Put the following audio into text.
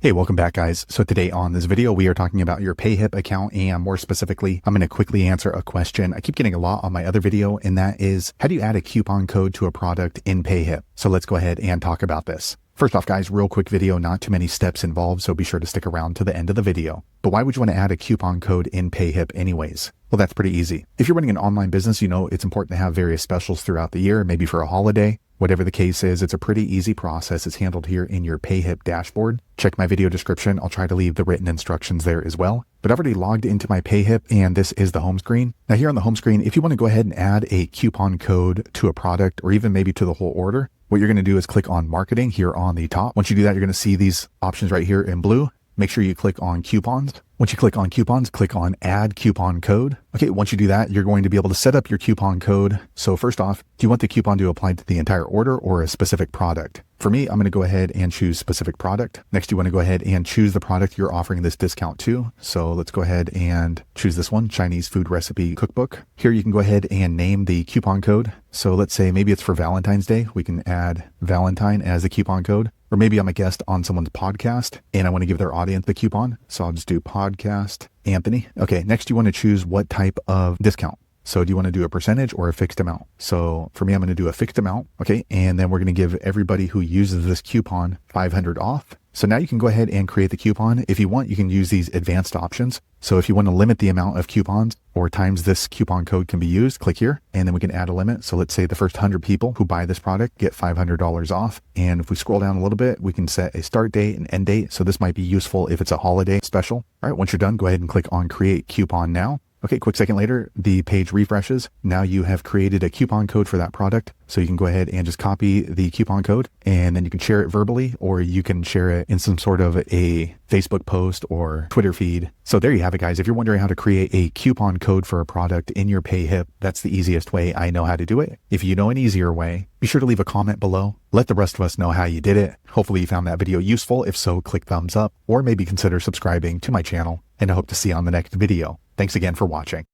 Hey, welcome back guys. So today on this video, we are talking about your Payhip account, and more specifically, I'm going to quickly answer a question I keep getting a lot on my other video, and that is, how do you add a coupon code to a product in Payhip? So let's go ahead and talk about this. First off guys, real quick video, not too many steps involved, so be sure to stick around to the end of the video. But why would you want to add a coupon code in Payhip anyways? Well, that's pretty easy. If you're running an online business, you know it's important to have various specials throughout the year, maybe for a holiday. Whatever the case is, it's a pretty easy process. It's handled here in your Payhip dashboard. Check my video description. I'll try to leave the written instructions there as well. But I've already logged into my Payhip, and this is the home screen. Now here on the home screen, if you want to go ahead and add a coupon code to a product or even maybe to the whole order, what you're going to do is click on marketing here on the top. Once you do that, you're going to see these options right here in blue. Make sure you click on coupons. Once you click on coupons, click on add coupon code. Okay, once you do that, you're going to be able to set up your coupon code. So first off, do you want the coupon to apply to the entire order or a specific product? For me, I'm going to go ahead and choose specific product. Next, you want to go ahead and choose the product you're offering this discount to. So let's go ahead and choose this one, Chinese food recipe cookbook. Here you can go ahead and name the coupon code. So let's say maybe it's for Valentine's Day. We can add Valentine as a coupon code. Or maybe I'm a guest on someone's podcast and I want to give their audience the coupon. So I'll just do podcast Anthony. Okay, next you want to choose what type of discount. So do you want to do a percentage or a fixed amount? So for me, I'm going to do a fixed amount. Okay. And then we're going to give everybody who uses this coupon 500 off. So now you can go ahead and create the coupon. If you want, you can use these advanced options. So if you want to limit the amount of coupons or times this coupon code can be used, click here, and then we can add a limit. So let's say the first 100 people who buy this product get $500 off. And if we scroll down a little bit, we can set a start date and end date. So this might be useful if it's a holiday special. All right. Once you're done, go ahead and click on create coupon now. Okay, quick second later, the page refreshes. Now you have created a coupon code for that product. So you can go ahead and just copy the coupon code, and then you can share it verbally, or you can share it in some sort of a Facebook post or Twitter feed. So there you have it, guys. If you're wondering how to create a coupon code for a product in your Payhip, that's the easiest way I know how to do it. If you know an easier way, be sure to leave a comment below. Let the rest of us know how you did it. Hopefully you found that video useful. If so, click thumbs up, or maybe consider subscribing to my channel, and I hope to see you on the next video. Thanks again for watching.